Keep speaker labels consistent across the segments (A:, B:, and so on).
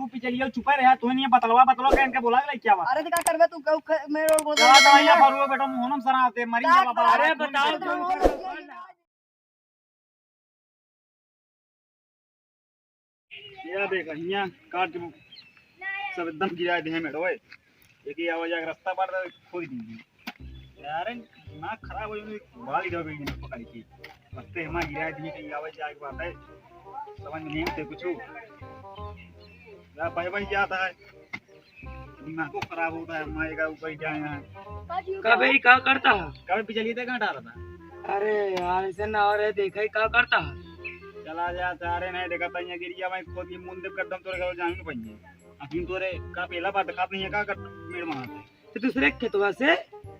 A: तू पिछलियो छुपा रहा तू नहीं बतलवा कह इनके बोला ले क्या बात।
B: अरे क्या करबे तू मेरे और
A: चला तो भैया फरुओ बेटा मोहनम सरा आते मरी जाला।
C: अरे बताओ
A: ये देख हिया काट के सब एकदम गिरा दे में ओए एक ही आवाज आ रास्ता पर खोद दी यार ना खराब हो जाए बाल इधर बिल्डिंग में पकड़ के रास्ते में गिरा दी कि आवाज आ बात है समझ नहीं आते कुछ या भाई भाई जाता है दिमाग को खराब होता है माए का ऊपर जाए यहाँ
C: कभी क्या करता है?
A: कभी पिछली तक हटा रहा था।
C: अरे यार ऐसे ना हो रहे देखा ही क्या करता है?
A: चला जा सारे नहीं देखा था यहाँ गिरिया मैं खुद ही मुंडे कदम तोरे घर जाने पइए अखिन तोरे का पहला बात दिखात नहीं है का मेड़ मार
C: तो दूसरे खेतवा से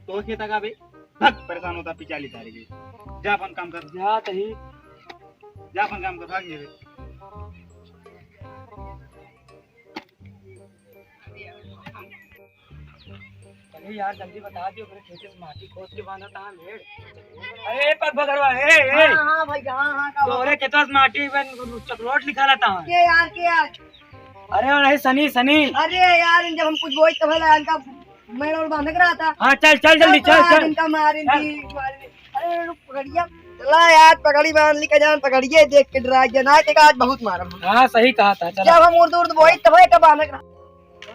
A: तो खेता का बे भग परेशान होता पिचाली तारी जा अपन काम कर
C: जा तही
A: जा अपन काम कर भाग ये
C: अरे यार जल्दी बता दियो मेरे खेत से माटी खोद के बांधा था मेड़। अरे पग भगरवा ए
B: हां भाई हां का
C: तोरे खेतवा से माटी बन चकलोट लिखा रहता है
B: के यार
C: अरे और नहीं सनी सनी
B: अरे यार जब हम कुछ बोई तब इनका मेरे और बांध रहा था।
C: हाँ चल चल जल्दी चल
B: इनका मारी थी अरे पकड़िया चला यार पकड़ी बांध ली का जान पकड़िए देख के डरा जना के आज बहुत मारा।
C: हाँ सही कहा था चल
B: जब हम उर्दू बोई तब का बांध रहा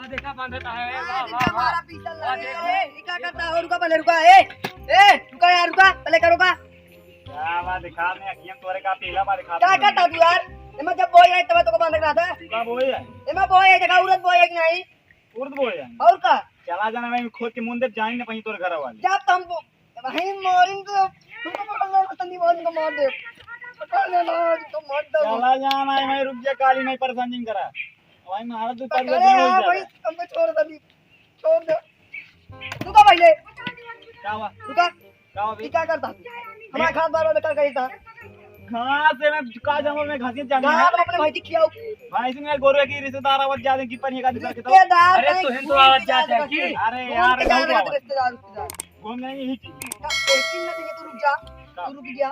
C: देखा बांधता है वाह वाह
B: हमारा पीछा लगे ए क्या करता है रुका पहले रुका ए रुका यार रुका पहले करो का
A: क्या बात दिखा मैं अखियन तोरे का पहला बार दिखा
B: क्या करता तू यार मैं जब बोई आई तब तो बांध रहा था
A: का बोए है
B: मैं बोई है जगह उरद बोई है कि नहीं
A: उर्द बोए है
B: और का
A: चला जाना मैं खुद के मुंडे जाने न पई तोरे घर वाले
B: जब तुम भाई मोरिंग तो तुमको पकड़ लो तंदी बांध को मार दे पकड़ लेना तो मार दो
A: चला जाना मैं रुक जा काली नहीं परेशान नहीं करा भाई मारा तू पर
B: अरे यार भाई तुमको छोड़ दे छोड़ दे रुका पहले
A: क्या हुआ
B: रुका
A: क्या हुआ
B: ये क्या करता हमारा खान बार में कर गई था
A: कहां से मैं का जंगल में घासी जानी
B: कहां तुम अपने भाई की खियाओ
A: भाई सिंह गोरवे की रिश्तेदार आवाज ज्यादा की पर ये का दिखा के तो
B: रिश्तेदार
C: अरे तू हिंदू आवाज जाते है की
A: अरे यार
B: रिश्तेदार
A: घूम नहीं ही
B: तू रुक जा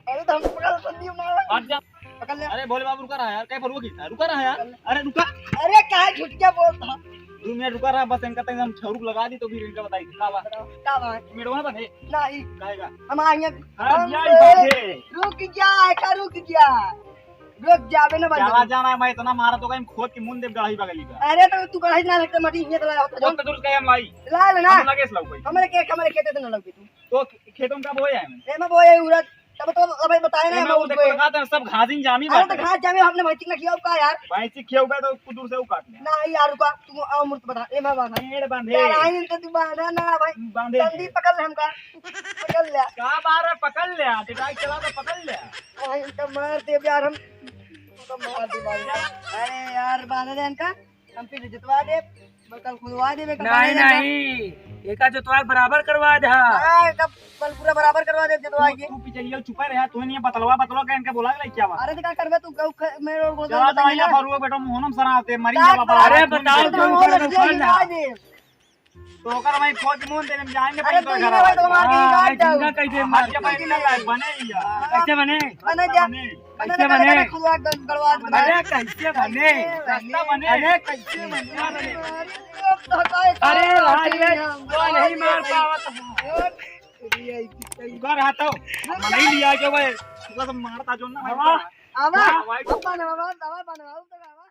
B: अरे तो हम पकड़ संदीप मार
A: हट जा
B: पकड़ ले
A: अरे भोले बाबू रुका रहा यार कहीं पर रुका रहा यार अरे रुका
B: अरे काहे झूठ क्या बोलता
A: 2 मिनट रुका रहा बस इनका तक हम छरुक लगा दी तो फिर इनका बताई का बात
B: क्या बात
A: मेरे वहां बने
B: नहीं
A: कहेगा
B: हम आएंगे
A: हां जाई बाटे
B: रुक जा रुक जावे ना
A: चला जाना मैं इतना मारा तो कहीं खोद के मुंह दे गढ़ाई बगली का
B: अरे तो तू कढ़ाई ना लगता मटी ये तो ला होता
A: तो दूर कहे हम लाई
B: ला लेना
A: लगे इस कोई
B: हमारे खेते तो ना लगे तू
A: तो खेतों का बोया है मैं
B: मैं बोए उरत तब तो अबे बताए ना
A: मैं वो देखो लगा था सब घासिन जामी
B: अरे
A: बात
B: तो घास जावे हमने भाई ना किया का यार
A: भाई से खेव गए तो कुछ दूर से वो काट लिया
B: नहीं यार रुका तू आओ मुर्त बता ए मैं बांधा
A: पेड़ बांधे
B: यार आई तो तू बांधा ना भाई
A: बांधे
B: जल्दी पकड़ ले हमका पकड़ ले
A: का बार है पकड़ लिया टिकाई चला तो पकड़ लिया
B: आई तो मार दे यार हम तो मार दे भाई अरे यार बांधा दे इनका हम फिर जितवा दे कल खुलवा दे
C: नहीं एका जोतवा बराबर करवा दे
B: हां कब कल पूरा बराबर करवा दे जितवा के
A: तू पिछलियो छुपा रहा तू नहीं बतलवा कह इनके बोला ले क्या बात।
B: अरे क्या करबे तू मेरे और बोल
A: चला तो भैया फरुओ बेटा मोहनम सरा आते मरी जाला।
C: अरे बताओ
A: तो कर मैं खोज मुंह देने जाएंगे
B: अरे तू ये भाई तो मार के काट
C: जिंगा कैसे मार
A: के भाई ना बने यार
C: कैसे बने
B: बने जा
C: कैसे बने
B: खुलवा गड़वा दे
C: अरे कैसे बने
A: रास्ता बने
C: अरे कैसे बने
B: अरे
C: भाई वो नहीं मार पावत
A: घर आता नहीं लिया के भाई तो मारता जो ना
B: आवा आवा आवा आवा आवा